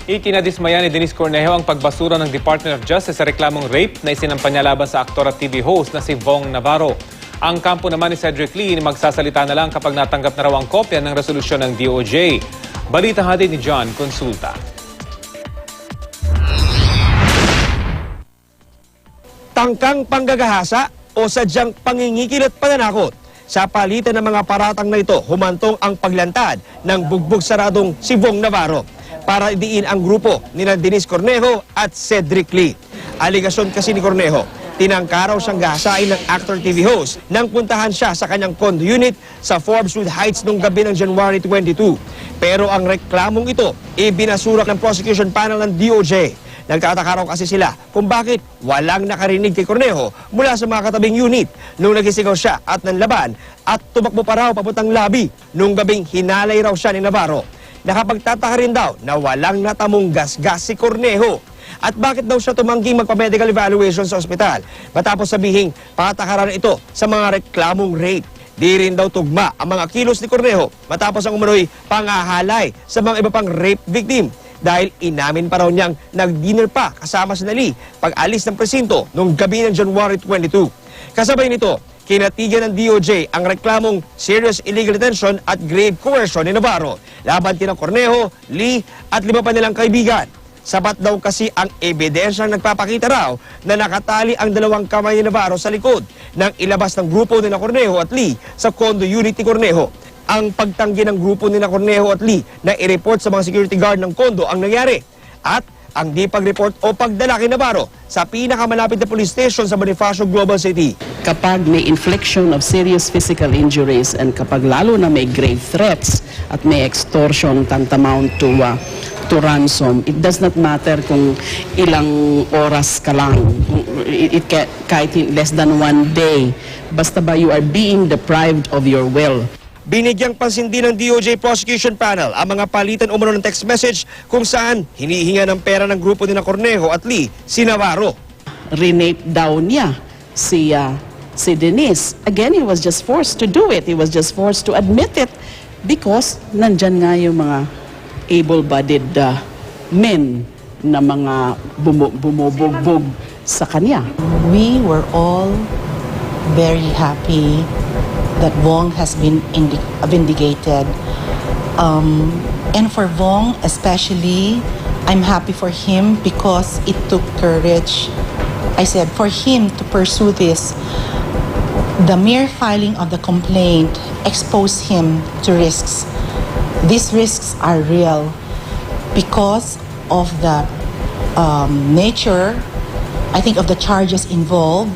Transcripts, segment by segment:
Ikinadismaya ni Denise Cornejo ang pagbasura ng Department of Justice sa reklamong rape na isinampa niya laban sa aktor at TV host na si Vong Navarro. Ang kampo naman ni Cedric Lee magsasalita na lang kapag natanggap na raw ang kopya ng resolusyon ng DOJ. Balita hatid ni John Consulta. Tangkang panggagahasa o sadyang pangingikil at pananakot. Sa palitan ng mga paratang na ito, humantong ang paglantad ng bugbog saradong si Vong Navarro para idiin ang grupo nina Denise Cornejo at Cedric Lee. Aligasyon kasi ni Cornejo, tinangkaraw siyang gahasain ng actor TV host nang puntahan siya sa kanyang condo unit sa Forbeswood Heights noong gabi ng January 22. Pero ang reklamong ito, ibinasura ng prosecution panel ng DOJ. Nagtataka raw kasi sila kung bakit walang nakarinig kay Cornejo mula sa mga katabing unit nung nagisigaw siya at nanlaban at tumakbo pa raw papuntang lobby nung gabing hinalay raw siya ni Navarro. Nakapagtataka rin daw na walang natamong gasgas si Cornejo. At bakit daw siya tumangging magpa-medical evaluation sa ospital matapos sabihing patakaran ito sa mga reklamong rape. Di rin daw tugma ang mga kilos ni Cornejo matapos ang umano'y pangahalay sa mga iba pang rape victim. Dahil inamin pa raw niyang nag-dinner pa kasama si Lee pag-alis ng presinto noong gabi ng January 22. Kasabay nito, kinatigan ng DOJ ang reklamong serious illegal detention at grave coercion ni Navarro laban kina Cornejo, Lee at 5 pa nilang kaibigan. Sapat daw kasi ang ebidensyang nagpapakita raw na nakatali ang 2 kamay ni Navarro sa likod nang ilabas ng grupo ni Cornejo at Lee sa condo unit ni Cornejo. Ang pagtanggi ng grupo ni Cornejo at Lee na i-report sa mga security guard ng kondo ang nangyari. At ang di pag-report o pagdala kay Navarro sa pinakamalapit na police station sa Bonifacio Global City. Kapag may infliction of serious physical injuries and kapag lalo na may grave threats at may extortion tantamount to ransom, it does not matter kung ilang oras ka lang, kahit less than 1 day, basta ba you are being deprived of your will. Binigyang pansin din ng DOJ Prosecution Panel ang mga palitan umano ng text message kung saan hinihinga ng pera ng grupo ni Cornejo at Lee si Navarro. Renape daw niya si Denise. Again, he was just forced to do it. He was just forced to admit it because nandyan nga yung mga able-bodied men na mga bumubugbog sa kanya. We were all very happy that Vong has been vindicated. And for Vong especially, I'm happy for him because it took courage. I said, for him to pursue this, the mere filing of the complaint exposed him to risks. These risks are real because of the nature, I think, of the charges involved.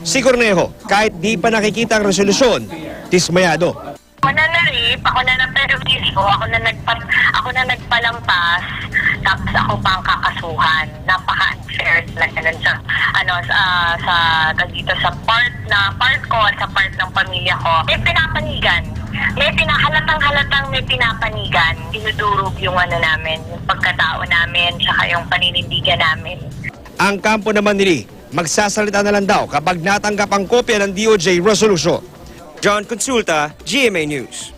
Si Cornejo, kahit di pa nakikita ang resolusyon, dismayado. Ako na na-rape, ako na na-perjurio, ako na nagpalampas, tapos ako pa ang kakasuhan. Napaka-unfair na ganun sa part ko at sa part ng pamilya ko. May pinapanigan. Halatang may pinapanigan. Dinudurog yung namin, yung pagkatao namin, tsaka yung paninindigan namin. Ang kampo naman ni Lee, magsasalita na lang daw kapag natanggap ang kopya ng DOJ resolution. John Consulta, GMA News.